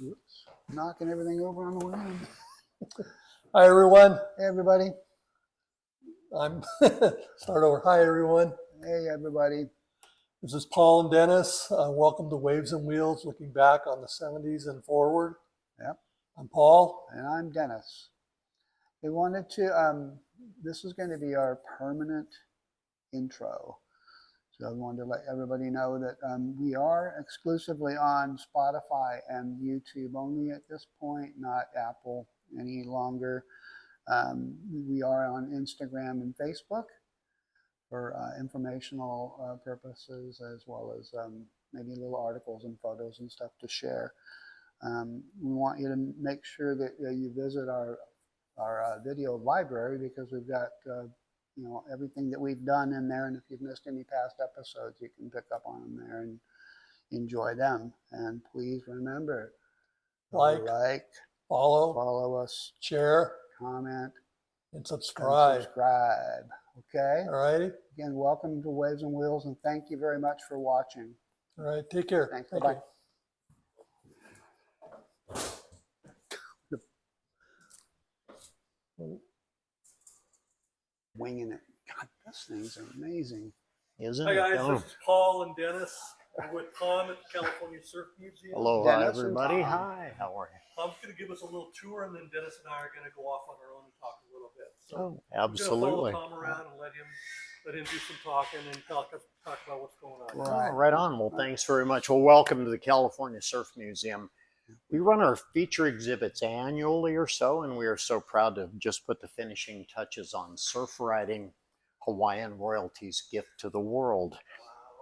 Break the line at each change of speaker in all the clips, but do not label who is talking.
Oops. Knocking everything over on the way in.
Hi, everyone.
Hey, everybody.
I'm start over. Hi, everyone.
Hey, everybody.
This is Paul and Dennis. Welcome to Waves and Wheels, looking back on the 70s and forward.
Yep.
I'm Paul.
And I'm Dennis. We wanted to, this is going to be our permanent intro. So I wanted to let everybody know that we are exclusively on Spotify and YouTube only at this point, not Apple any longer. We are on Instagram and Facebook for informational purposes, as well as maybe little articles and photos and stuff to share. We want you to make sure that you visit our video library, because we've got everything that we've done in there, and if you've missed any past episodes, you can pick up on them there and enjoy them. And please remember, like, follow us,
share,
comment,
and subscribe.
Okay.
All righty.
Again, welcome to Waves and Wheels, and thank you very much for watching.
All right. Take care.
Thanks. Bye-bye. Winging it. God, those things are amazing.
Isn't
Hi,
it?
guys.
Oh.
This is Paul and Dennis. I'm with Tom at the California Surf Museum.
Aloha,
Dennis and
everybody.
Tom.
Hi, how are you?
Tom's going to give us a little tour, and then Dennis and I are going to go off on our own and talk a little bit. So
Oh,
we're
absolutely.
going to follow Tom around and let him do some talking and talk about what's going on.
Right.
Oh, right on. Well, thanks very much. Well, welcome to the California Surf Museum. We run our feature exhibits annually or so, and we are so proud to just put the finishing touches on Surf Riding, Hawaiian Royalty's Gift to the World.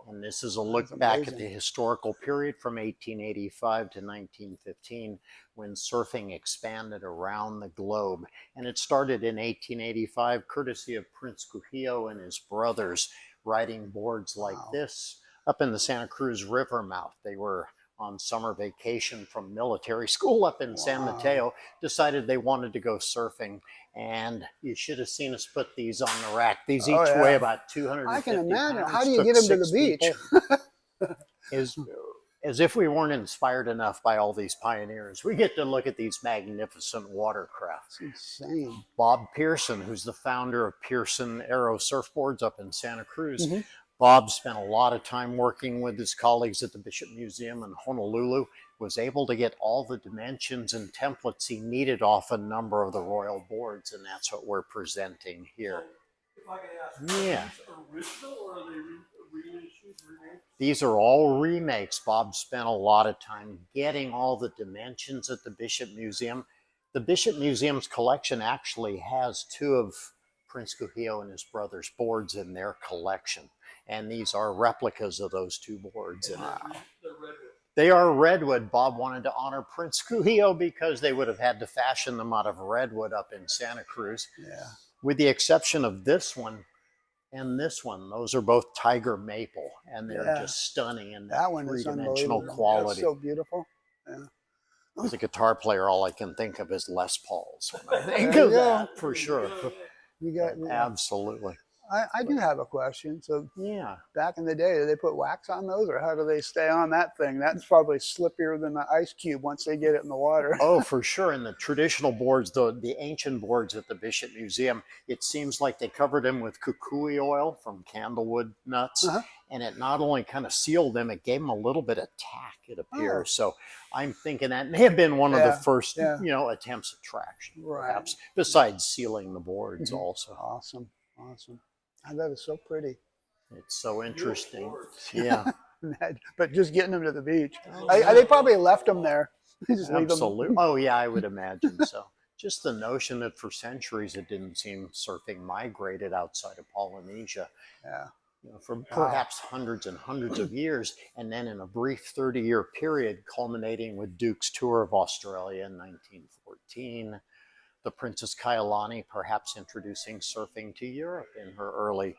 And this is a look back at the historical period from 1885 to 1915, when surfing expanded around the globe. And it started in 1885, courtesy of Prince Kuhio and his brothers, riding boards like this up in the Santa Cruz River mouth. They were on summer vacation from military school up in San Mateo, decided they wanted to go surfing. And you should have seen us put these on the rack. These each weigh about 250
I can imagine.
pounds.
How do you get them to the beach?
As if we weren't inspired enough by all these pioneers, we get to look at these magnificent watercrafts.
It's insane.
Bob Pearson, who's the founder of Pearson Aero Surfboards up in Santa Cruz. Bob spent a lot of time working with his colleagues at the Bishop Museum in Honolulu, was able to get all the dimensions and templates he needed off a number of the royal boards, and that's what we're presenting here.
If I can ask,
Yeah.
are these original or are they reissues, remakes?
These are all remakes. Bob spent a lot of time getting all the dimensions at the Bishop Museum. The Bishop Museum's collection actually has two of Prince Kuhio and his brothers' boards in their collection. And these are replicas of those two boards. And
They're redwood.
they are redwood. Bob wanted to honor Prince Kuhio because they would have had to fashion them out of redwood up in Santa Cruz.
Yeah.
With the exception of this one and this one. Those are both tiger maple, and they're just stunning in
that one
three-dimensional
is
quality.
That's so beautiful. Yeah.
As a guitar player, all I can think of is Les Pauls when I think of that, for sure.
You got
Absolutely.
I do have a question. So
Yeah.
back in the day, did they put wax on those, or how do they stay on that thing? That's probably slippier than the ice cube once they get it in the water.
Oh, for sure. And the traditional boards, the ancient boards at the Bishop Museum, it seems like they covered them with kukui oil from candlewood nuts. And it not only kind of sealed them, it gave them a little bit of tack, it appears. So I'm thinking that may have been one of the first, attempts at traction, perhaps, besides sealing the boards also.
Awesome. Awesome. That is so pretty.
It's so interesting. Yeah.
But just getting them to the beach. They probably left them there. Just leave
Absolutely.
them.
Oh, yeah, I would imagine so. Just the notion that for centuries it didn't seem surfing migrated outside of Polynesia.
Yeah.
For perhaps hundreds and hundreds of years, and then in a brief 30-year period, culminating with Duke's tour of Australia in 1914, the Princess Kailani perhaps introducing surfing to Europe in her early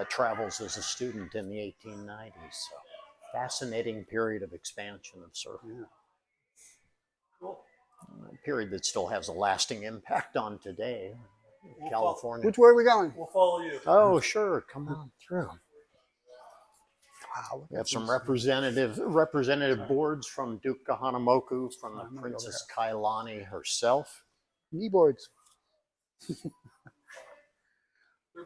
travels as a student in the 1890s. So, fascinating period of expansion of surfing.
Yeah.
Cool.
A period that still has a lasting impact on today, California.
Which way are we going?
We'll follow you.
Oh, sure. Come on through.
Wow.
We have some representative boards from Duke Kahanamoku, from
I'm
the
gonna go
Princess Kailani herself.
Kneeboards.
They're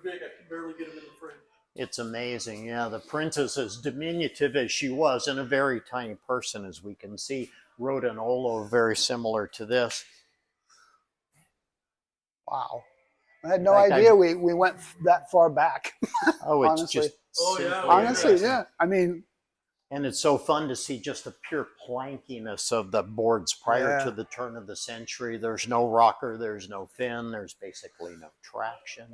big. I can barely get them in the frame.
It's amazing. Yeah, the princess, as diminutive as she was, and a very tiny person, as we can see, rode an Olo very similar to this.
Wow. I had no
In fact,
idea we went that far back.
Oh, it's
Honestly.
just
Oh, yeah.
simply
Honestly,
amazing.
yeah. I mean,
And it's so fun to see just the pure plankiness of the boards prior
Yeah.
to the turn of the century. There's no rocker, there's no fin, there's basically no traction.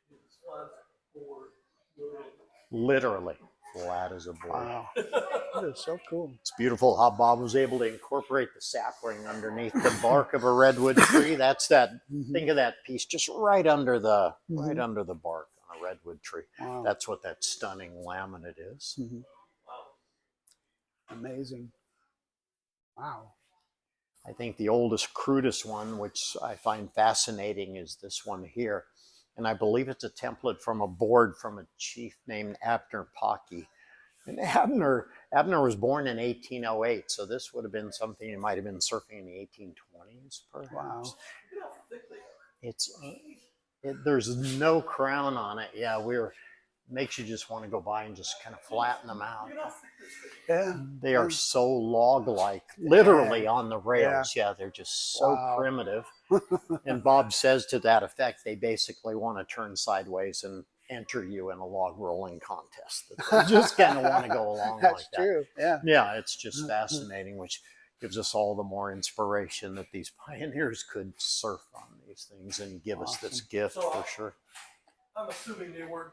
It's flat board, literally.
Literally flat as a board.
wow. That is so cool.
It's beautiful how Bob was able to incorporate the sapling underneath the bark of a redwood tree. That's that. Think of that piece just right under the bark on a redwood tree.
Wow.
That's what that stunning laminate is.
Amazing. Wow.
I think the oldest, crudest one, which I find fascinating, is this one here. And I believe it's a template from a board from a chief named Abner Pocky. And Abner was born in 1808, so this would have been something he might have been surfing in the 1820s, perhaps.
Wow.
It's there's no crown on it. Yeah, makes you just want to go by and just kind of flatten them out.
Yeah.
They are so log-like, literally on the rails. Yeah, they're just so
Wow.
primitive. And Bob says to that effect, they basically want to turn sideways and enter you in a log rolling contest. They just kind of want to go along
That's
like that.
true. Yeah.
Yeah, it's just fascinating, which gives us all the more inspiration that these pioneers could surf on these things and give us this gift for sure.
I'm assuming they were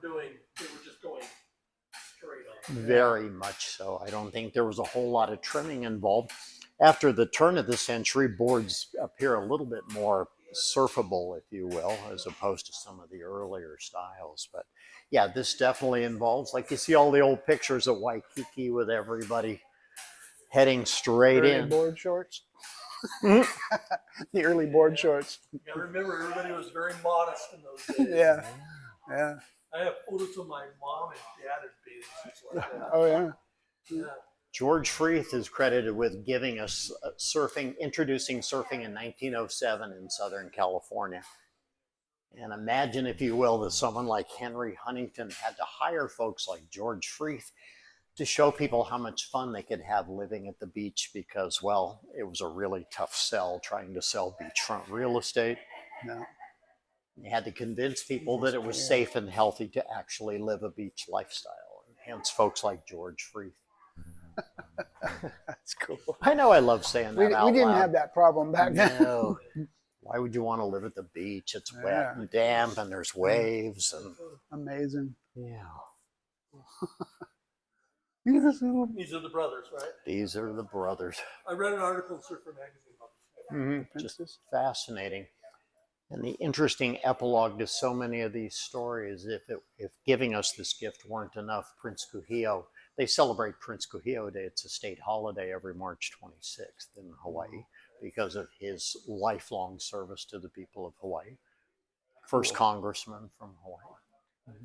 just going straight on.
Very much so. I don't think there was a whole lot of trimming involved. After the turn of the century, boards appear a little bit more surfable, if you will, as opposed to some of the earlier styles. But yeah, this definitely involves, like you see all the old pictures of Waikiki with everybody heading straight
Early
in.
board shorts. The early board shorts.
You gotta remember, everybody was very modest in those days.
Yeah. Yeah.
I have photos of my mom and dad in bathing suits like that.
Oh, yeah.
Yeah.
George Freeth is credited with giving us introducing surfing in 1907 in Southern California. And imagine, if you will, that someone like Henry Huntington had to hire folks like George Freeth to show people how much fun they could have living at the beach because, well, it was a really tough sell trying to sell beachfront real estate.
No.
You had to convince people that it was safe and healthy to actually live a beach lifestyle, and hence folks like George Freeth.
That's cool.
I know I love saying that out
We didn't
loud.
have that problem back then.
No. Why would you want to live at the beach? It's wet and damp and there's waves and
Amazing.
yeah.
These are the brothers, right?
These are the brothers.
I read an article in Surfer Magazine about this.
Just fascinating. And the interesting epilogue to so many of these stories, if giving us this gift weren't enough, Prince Kuhio, they celebrate Prince Kuhio Day. It's a state holiday every March 26th in Hawaii because of his lifelong service to the people of Hawaii. First congressman from Hawaii.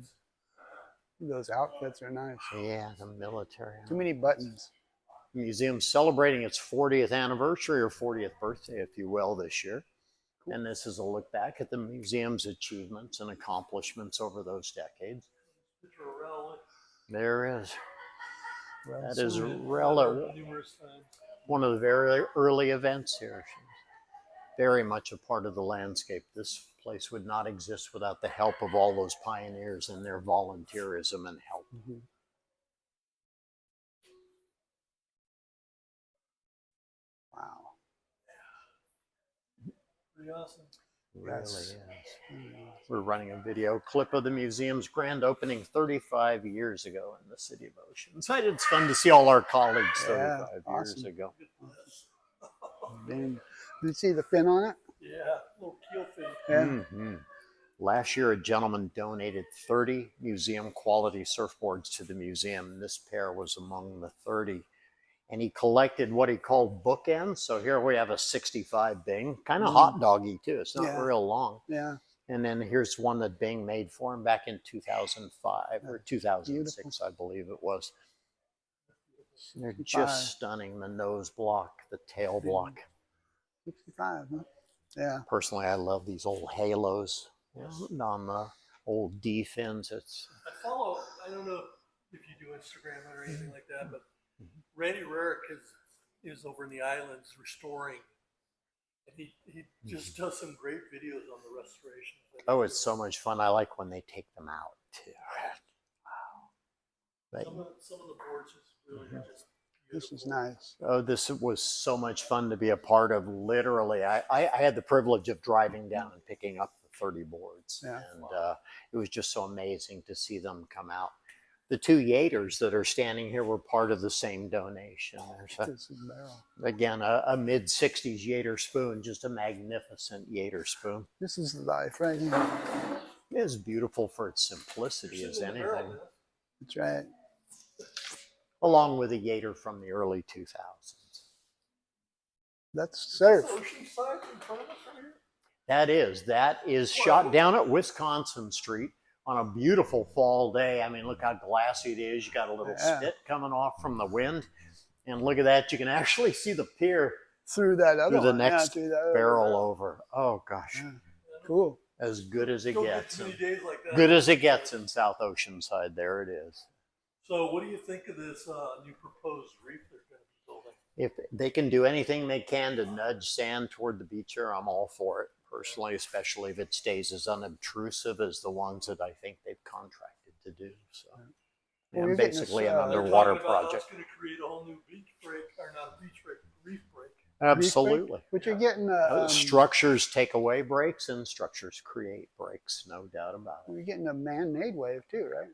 Those outfits are nice.
Yeah, the military.
Too many buttons.
The museum's celebrating its 40th anniversary or 40th birthday, if you will, this year. Cool. And this is a look back at the museum's achievements and accomplishments over those decades. There is. That is one of the very early events here. Very much a part of the landscape. This place would not exist without the help of all those pioneers and their volunteerism and help.
Wow.
Pretty awesome.
Really is. We're running a video clip of the museum's grand opening 35 years ago in the city of Oceanside. It's fun to see all our colleagues 35 years ago.
Did you see the fin on it?
Yeah, little keel fin.
Yeah.
Last year, a gentleman donated 30 museum quality surfboards to the museum. This pair was among the 30. And he collected what he called bookends. So here we have a 65 Bing, kind of hot doggy too. It's not real long.
Yeah.
And then here's one that Bing made for him back in 2005 or 2006,
beautiful.
I believe it was. They're
65.
just stunning. The nose block, the tail block.
65, huh? Yeah.
Personally, I love these old halos on the old D fins. It's
I follow, I don't know if you do Instagram or anything like that, but Randy Rarick is over in the islands restoring. And he just does some great videos on the restoration.
oh, it's so much fun. I like when they take them out too. Wow.
Some of the boards is really just
This is
beautiful.
nice.
Oh, this was so much fun to be a part of. Literally, I had the privilege of driving down and picking up the 30 boards.
Yeah.
And it was just so amazing to see them come out. The two Yaters that are standing here were part of the same donation. There's
This is barrel.
again, a mid-60s Yater spoon, just a magnificent Yater spoon.
This is life right here.
It's beautiful for its simplicity as anything,
That's right.
along with a Yater from the early 2000s.
That's surf.
Oceanside in front of us right here?
That is shot down at Wisconsin Street on a beautiful fall day. I mean, look how glassy it is. You got a little spit coming off from the wind. And look at that. You can actually see the pier
Through that other
through the
one.
next
through that other
barrel
barrel.
over. Oh, gosh.
Yeah. Cool.
As good as it
Don't get
gets.
too many days like that.
Good as it gets in South Oceanside. There it is.
So what do you think of this new proposed reef they're going to be building?
If they can do anything they can to nudge sand toward the beacher, I'm all for it personally, especially if it stays as unobtrusive as the ones that I think they've contracted to do. So,
Well,
yeah,
you're getting
basically
us,
an
They're
underwater
talking about how
project.
it's going to create a whole new beach break, or not a beach break, reef break.
Absolutely.
But you're getting
Structures take away breaks and structures create breaks, no doubt about it.
you're getting a man-made wave too, right?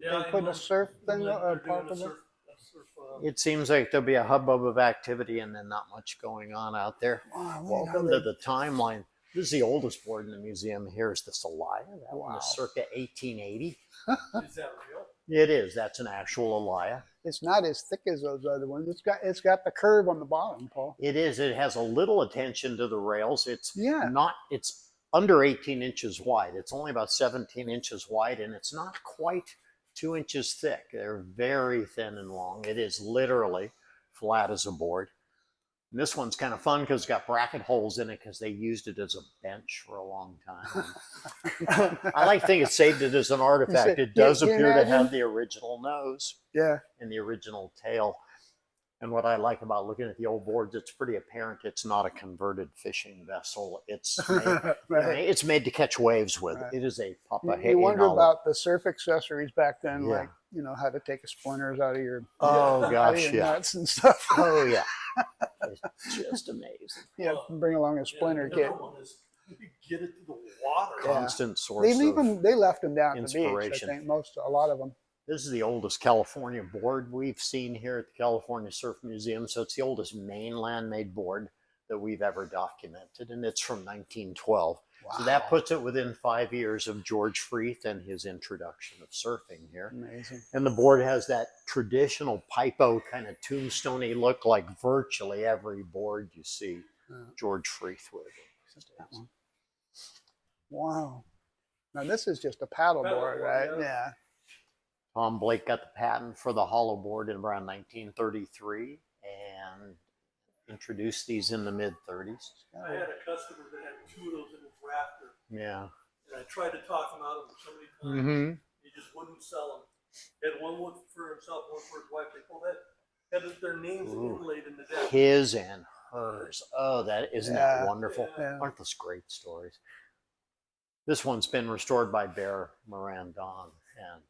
Yeah,
They put a surf thing
they're
or
doing
part
a
of it.
surf.
It seems like there'll be a hubbub of activity and then not much going on out there.
Wow,
Welcome to the timeline. This is the oldest board in the museum. Here's the Celaya. That one is circa 1880.
Is that real?
It is. That's an actual Alaya.
It's not as thick as those other ones. It's got the curve on the bottom, Paul.
It is. It has a little attention to the rails. It's
Yeah.
not. It's under 18 inches wide. It's only about 17 inches wide, and it's not quite 2 inches thick. They're very thin and long. It is literally flat as a board. And this one's kind of fun because it's got bracket holes in it because they used it as a bench for a long time. I like to think it saved it as an artifact. It does
can you
appear to have
imagine?
the original nose
Yeah.
and the original tail. And what I like about looking at the old boards, it's pretty apparent it's not a converted fishing vessel. It's made,
Right.
it's made to catch waves with.
Right.
It is a Papa
You wonder
Heinala.
about the surf accessories back then,
Yeah.
like how to take the splinters out of your
Oh,
out of
gosh,
your
yeah.
nuts and stuff.
Oh, yeah. It's just amazing.
Yeah, bring along a splinter
the
kit.
other one is you could get it to the water.
Yeah.
Constant source
They leave
of
them. They left them down at the beach. I
inspiration.
think a lot of them.
This is the oldest California board we've seen here at the California Surf Museum. So it's the oldest mainland made board that we've ever documented, and it's from 1912. So that puts it within 5 years of George Freeth and his introduction of surfing here.
Amazing.
And the board has that traditional Pipo kind of tombstone-y look like virtually every board you see George Freeth with.
That one. Wow. Now this is just a paddle board, right? Yeah.
Tom Blake got the patent for the hollow board in around 1933 and introduced these in the mid-30s.
I had a customer that had 2 of those in his rafter,
Yeah.
and I tried to talk him out of them so many times.
Mm-hmm.
He just wouldn't sell them. He had one for himself, one for his wife. They pulled that had their names inlaid in the deck.
His and hers. Oh, isn't that wonderful?
Yeah.
Aren't those great stories? This one's been restored by Bear Morandon, and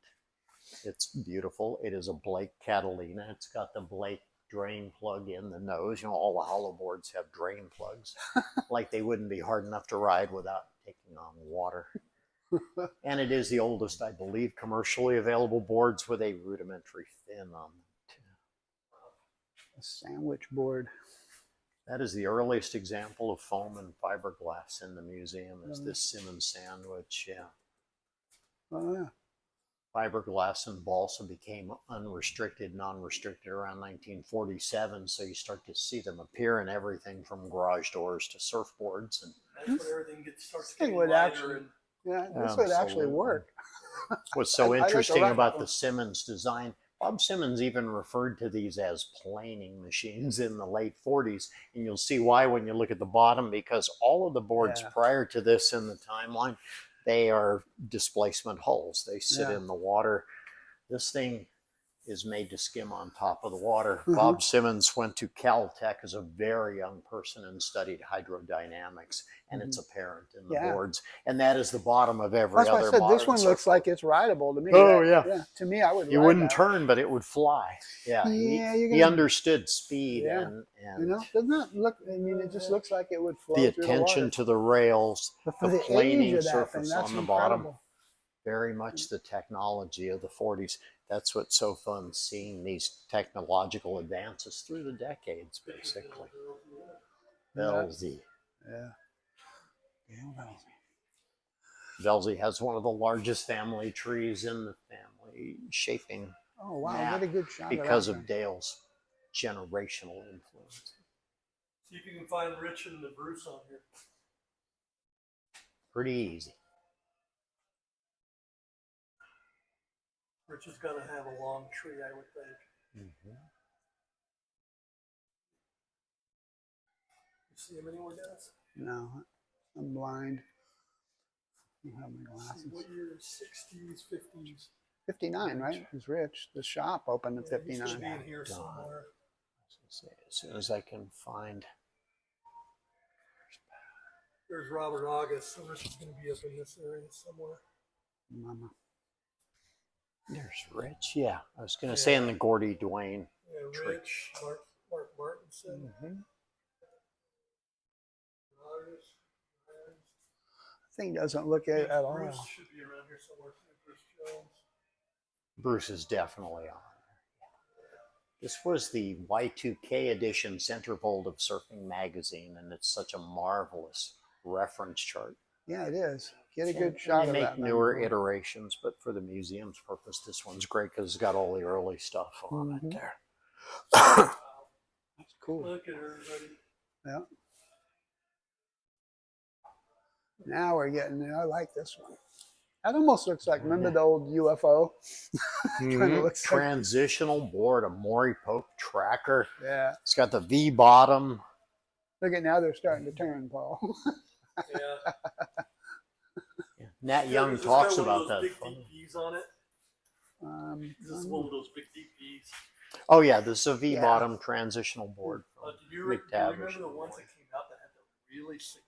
it's beautiful. It is a Blake Catalina. It's got the Blake drain plug in the nose. All the hollow boards have drain plugs. Like they wouldn't be hard enough to ride without taking on water. And it is the oldest, I believe, commercially available boards with a rudimentary fin on them, too.
A sandwich board.
That is the earliest example of foam and fiberglass in the museum, is this Simmons sandwich. Yeah.
Oh yeah.
Fiberglass and balsa became unrestricted, non-restricted around 1947. So you start to see them appear in everything from garage doors to surfboards. And
That's when everything starts
Thing
getting
would
lighter
actually-
and
Yeah, this would actually
Absolutely.
work.
What's so
I like the
interesting
rough
about
one.
the Simmons design, Bob Simmons even referred to these as planing machines in the late 40s. And you'll see why when you look at the bottom, because all of the boards
Yeah.
prior to this in the timeline, they are displacement hulls. They sit
Yeah.
in the water. This thing is made to skim on top of the water.
Mhm.
Bob Simmons went to Caltech as a very young person and studied hydrodynamics, and it's apparent in the
Yeah.
boards. And that is the bottom of every
That's why I
other
said this
modern
one looks like
surfboard.
it's rideable to me.
Oh,
That-
yeah.
To me, I would
You
ride
wouldn't
that.
turn, but it would fly. Yeah,
Yeah,
he,
you're
he
gonna.
understood speed
Yeah.
and
You know, doesn't that look? I mean, it just looks like it would flow
the
through the water.
attention to the rails,
But for
the
the age
planing
of that thing,
surface
that's
on the bottom.
incredible.
Very much the technology of the 40s. That's what's so fun, seeing these technological advances through the decades, basically. Velzy.
Yeah.
Velzy has one of the largest family trees in the family shaping
Oh wow,
map
get a good shot
because
of
of
that.
Dale's generational influence.
See if you can find Rich and the Bruce on here.
Pretty easy.
Rich is gonna have a long tree, I would think.
Mm-hmm.
You see him anywhere, guys?
No, I'm blind. I don't have my
Let's see,
glasses.
what year? 60s, 50s.
59, right? It's Rich. The shop opened in
Yeah, he should
59.
be in here somewhere.
As soon as I can find.
There's Robert August, so Rich is gonna be up in this area somewhere.
Mama.
There's Rich. Yeah, I was going to say in the Gordy Dwayne.
Yeah,
Tree.
Rich, Mark Martinson,
Mm-hmm.
August,
Thing doesn't look it at all.
Bruce should be around here somewhere. Bruce Jones.
Bruce is definitely on. This was the Y2K edition centerfold of Surfing Magazine, and it's such a marvelous reference chart.
Yeah, it is. Get a good
And
shot
they
of
make
that.
newer iterations, but for the museum's purpose, this one's great because it's got all the early stuff on it there.
That's cool.
Look at everybody.
Yeah. Now we're getting there. I like this one. That almost looks like, remember the old UFO? Kind of looks like,
Transitional board, a Maury Pope tracker.
yeah.
It's got the V bottom.
Look at now they're starting to turn, Paul.
Yeah.
Nat Young
Does this
talks
got one of
about that.
those big deep V's on it. This is one of those big deep V's.
Oh yeah, this is a V bottom transitional board.
Do you remember the ones that came out that had the really sick?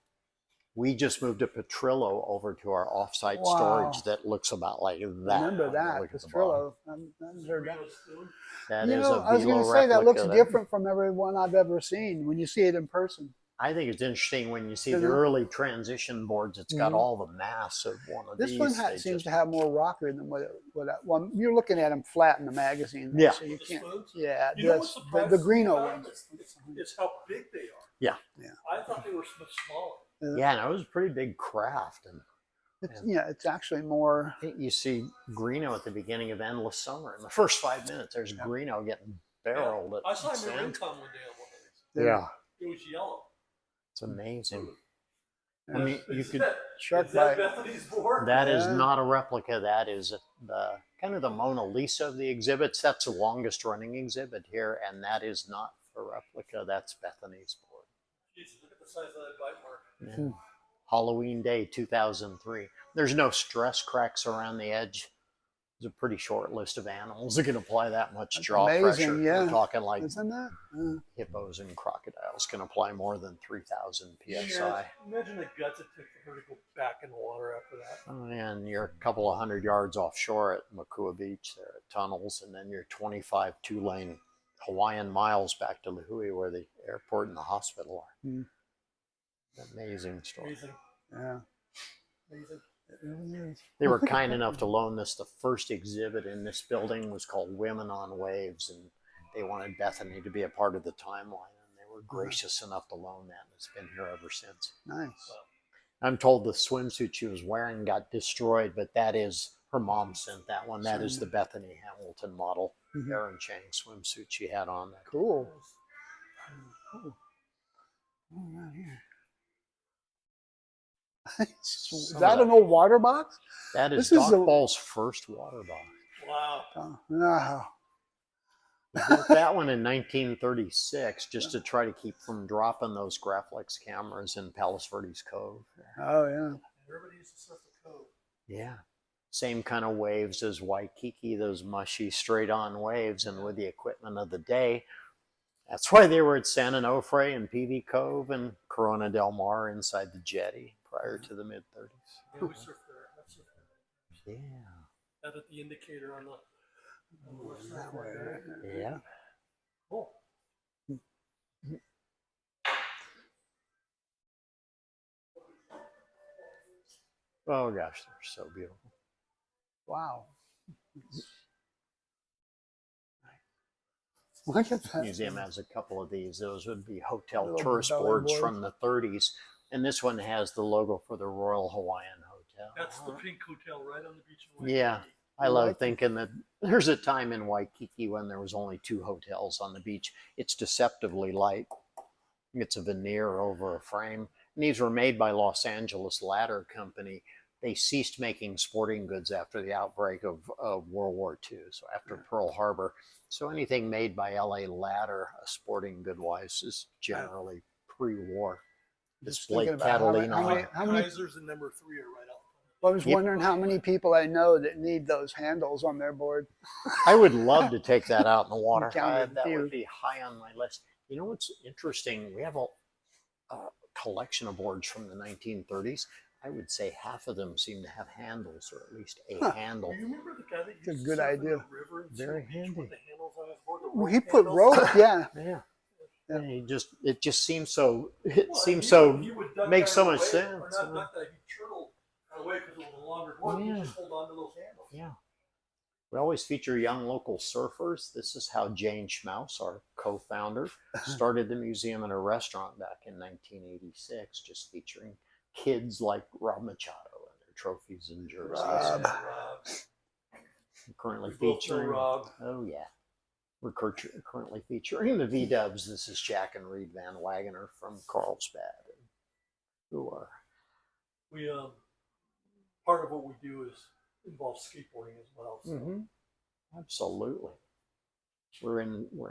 We just moved a Petrillo over to our offsite
Wow.
storage that looks about like that.
Remember that,
Look at
the
the bottom.
Trillo. I haven't heard that.
That
You
is
know,
a
I was going
Velo
to say that looks
replica.
different from every one I've ever seen when you see it in person.
I think it's interesting when you see the
Isn't it?
early transition boards. It's got
Mhm.
all the mass of one of
This
these.
one
They
seems
just-
to have more rocker than well, you're looking at them flat in the magazine.
Yeah.
So you
The
can't.
spoons?
Yeah,
You know what's
the
surprising
Greeno
about them
ones.
is how big they are.
Yeah.
Yeah.
I thought they were much smaller.
Yeah, and it was a pretty big craft. And
It's actually more.
you see Greeno at the beginning of Endless Summer. In the first 5 minutes, there's Greeno getting barreled.
I saw him in
sand.
Rincon one day on one of these.
Yeah,
It was yellow.
it's amazing.
Yeah.
I mean, you
Is
could.
that,
Shark
is that
bite.
Bethany's board?
That is
Yeah.
not a replica. That is the kind of the Mona Lisa of the exhibits. That's the longest running exhibit here, and that is not a replica. That's Bethany's board.
Jesus, look at the size of that bite mark.
Yeah. Halloween Day 2003. There's no stress cracks around the edge. There's a pretty short list of animals that can apply that much draw
amazing,
pressure.
yeah.
We're talking like
Isn't that?
hippos and crocodiles can apply more than 3,000 psi.
Imagine the guts it took for her to go back in the water after that.
And you're a couple of 100 yards offshore at Makua Beach there at Tunnels, and then you're 25 two-lane Hawaiian miles back to Lihue where the airport and the hospital are.
Mm.
Amazing story.
Amazing.
Yeah.
Amazing.
It really is.
They were kind enough to loan this. The first exhibit in this building was called Women on Waves, and they wanted Bethany to be a part of the timeline, and they were gracious enough to loan that, and it's been here ever since.
Nice.
I'm told the swimsuit she was wearing got destroyed, but that is, her mom sent that one. That is the Bethany Hamilton model, Erin Chang swimsuit she had on there.
Cool. Cool. Oh, right here. Is that an old water box?
That is
This is
Doc Ball's first water box.
Wow.
Oh, no.
He built that one in 1936 just to try to keep from dropping those Graflex cameras in Palos Verdes Cove.
Oh, yeah.
Everybody used to surf the cove.
Yeah. Same kind of waves as Waikiki, those mushy straight-on waves, and with the equipment of the day. That's why they were at San Onofre and PV Cove and Corona del Mar inside the jetty prior to the mid-30s.
Yeah, we surfed there. I surfed there.
Yeah.
Out at the indicator on the west side.
That way, right?
Yeah.
Cool.
Oh gosh, they're so beautiful.
Wow. Look at
The
that.
museum has a couple of these. Those would be hotel
Little
tourist
belly
boards
boards.
from the 30s. And this one has the logo for the Royal Hawaiian Hotel.
That's the pink hotel right on the beach in Waikiki.
Yeah. I love thinking that there's a time in Waikiki when there was only 2 hotels on the beach. It's deceptively light. It's a veneer over a frame. And these were made by Los Angeles Ladder Company. They ceased making sporting goods after the outbreak of World War II, so after Pearl Harbor. So anything made by LA Ladder, sporting good wise, is generally pre-war. This
Just
Blake
thinking about
Catalina.
how many
Kaisers and number 3 are right out.
I was
Yep.
wondering how many people I know that need those handles on their board.
I would love to take that out in the water.
Counted a
That
few.
would be high on my list. You know what's interesting? We have a collection of boards from the 1930s. I would say half of them seem to have handles, or at least a handle.
Do you remember the guy that used
It's a
to
good
surf in
idea.
the river and
Very
surf the beach
handy.
with the handles on his board? The
Well,
rope
he put
handles?
rope, yeah.
Yeah.
Yeah.
And it just seems so, it
Well,
seems
he
so,
would- he would duck
makes
that
so much
away,
sense.
Or not duck that, he'd turtle away because it was a longer board.
Yeah.
He'd just hold on to those handles.
Yeah. We always feature young local surfers. This is how Jane Schmaus, our co-founder, started the museum and a restaurant back in 1986, just featuring kids like Rob Machado and their trophies and jerseys.
Rob.
We're currently
We both know
featuring.
Rob.
Oh yeah. We're currently featuring the V-Dubs. This is Jack and Reed Van Wagoner from Carlsbad, who are
We part of what we do is involves skateboarding as well. So.
absolutely. We're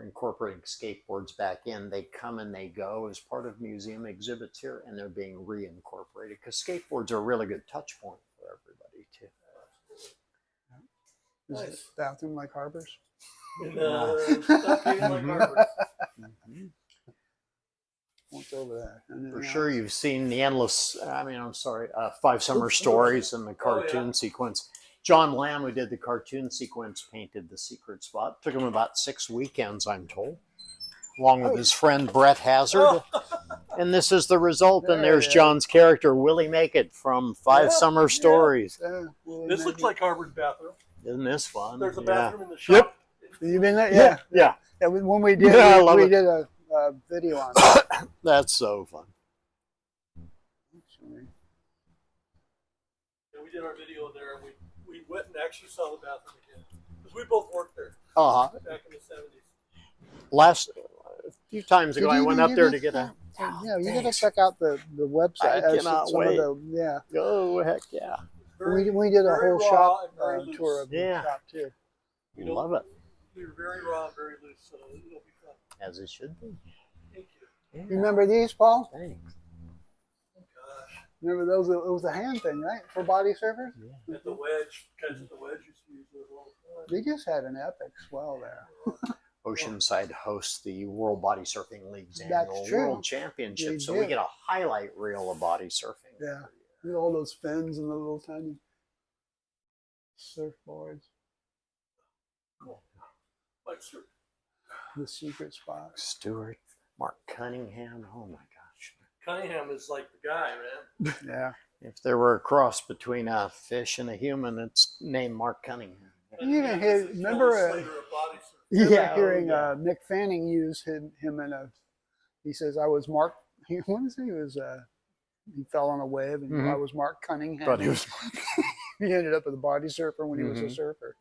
incorporating skateboards back in. They come and they go as part of museum exhibits here, and they're being reincorporated because skateboards are a really good touch point for everybody too.
Is
Nice.
the bathroom like Harbor's?
And not painted like Harvard.
What's over there?
For
Anything
sure,
else?
you've seen the endless. Five Summer Stories and the cartoon sequence. John Lamb, who did the cartoon sequence, painted the secret spot. Took him about 6 weekends, I'm told, along with his friend Brett Hazard. And this is the result. And
There
there's
it is.
John's character, Willie Make It from Five
Yeah,
Summer
yeah.
Stories.
Well,
This
maybe-
looks like Harvard's bathroom.
Isn't this fun?
There's a
Yeah.
bathroom in the shop.
You been there? Yeah.
Yeah,
Yeah, when we did,
Yeah, I love
we
it.
did a video on it.
that's so fun.
Yeah, we did our video there, and we went and actually saw the bathroom again because we both worked there back in the 70s.
A few times ago, I went up there to get a.
Yeah, you gotta
Thanks.
check out the website.
I cannot
some of
wait.
yeah,
Oh heck yeah!
we did a
very
whole
raw
shop
and very loose.
tour of the
Yeah.
shop too.
You know,
Love it,
We were very raw and very loose, so it'll be fun.
as it should be.
Thank you.
Yeah.
You remember these, Paul?
Thanks.
Oh, gosh.
Remember those? It was a hand thing, right, for body surfers.
At the wedge, guys at the wedge used to use those all the time.
They just had an epic swell there.
Oceanside hosts the World Body Surfing League's
That's
annual
true.
World Championship,
They
so
do.
we get a highlight reel of body surfing.
Yeah. With all those fins and the little tiny surfboards.
Like, sure.
The secret spot.
Stuart, Mark Cunningham. Oh my gosh!
Cunningham is like the guy, man.
Yeah.
If there were a cross between a fish and a human, it's named Mark Cunningham.
You even hear-
He's the
remember,
Slater of body surfing.
Remember hearing
yeah.
Mick Fanning use him in a. He says, "I was Mark." What is he? He was he fell on a wave, and
Mhm.
I was Mark Cunningham.
But he was.
He ended up with a body surfer when he was a
Mhm.
surfer.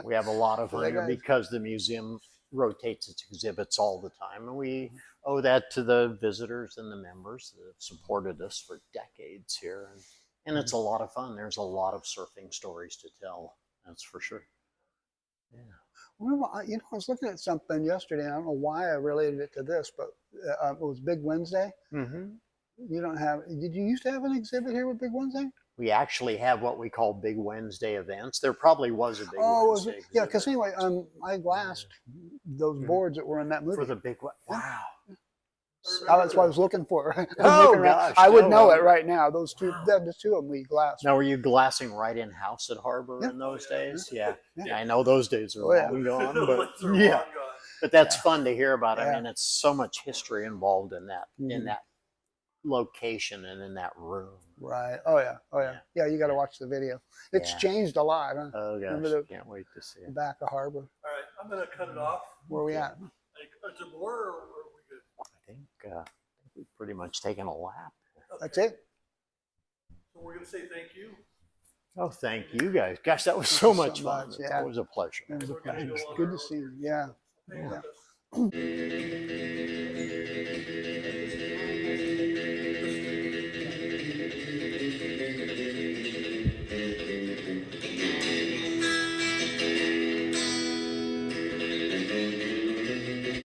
We have a lot of
That
them here
guy's-
because the museum rotates its exhibits all the time, and we owe that to the visitors and the members that have supported us for decades here. And it's a lot of fun. There's a lot of surfing stories to tell. That's for sure. Yeah.
I was looking at something yesterday. I don't know why I related it to this, but it was Big Wednesday.
Mm-hmm.
You don't have? Did you used to have an exhibit here with Big Wednesday?
We actually have what we call Big Wednesday events. There probably was a Big Wednesday.
Yeah, because anyway, I glassed those boards that were in that movie.
For the big wow.
That's what I was looking for.
Oh, gosh.
I would
Oh,
know
wow.
it right now. Those two, the two of them we glassed.
Now, were you glassing right in house at Harbor
Yeah.
in those days? Yeah.
Yeah.
Yeah, I know those days are
Oh, yeah.
long gone,
The
but
ones are
yeah.
long gone.
But that's
Yeah.
fun to hear about.
Yeah.
I mean, it's so much history involved in that
Mhm.
location and in that room.
Right. Oh yeah. Oh yeah. Yeah. You got to watch the video. It's
Yeah.
changed a lot. Huh?
Oh gosh,
Remember the
can't wait to see
the
it.
back of Harbor.
All right, I'm gonna cut it off.
Where are we at?
Is there more, or are we good?
I think we've pretty much taken a lap.
That's it.
So we're gonna say thank you.
Oh, thank you guys. Gosh, that was so
you so
much fun.
much,
It's
yeah.
always a pleasure.
It was
We're gonna go on
good
our
to see
road
you. Yeah.
trip. Thanks.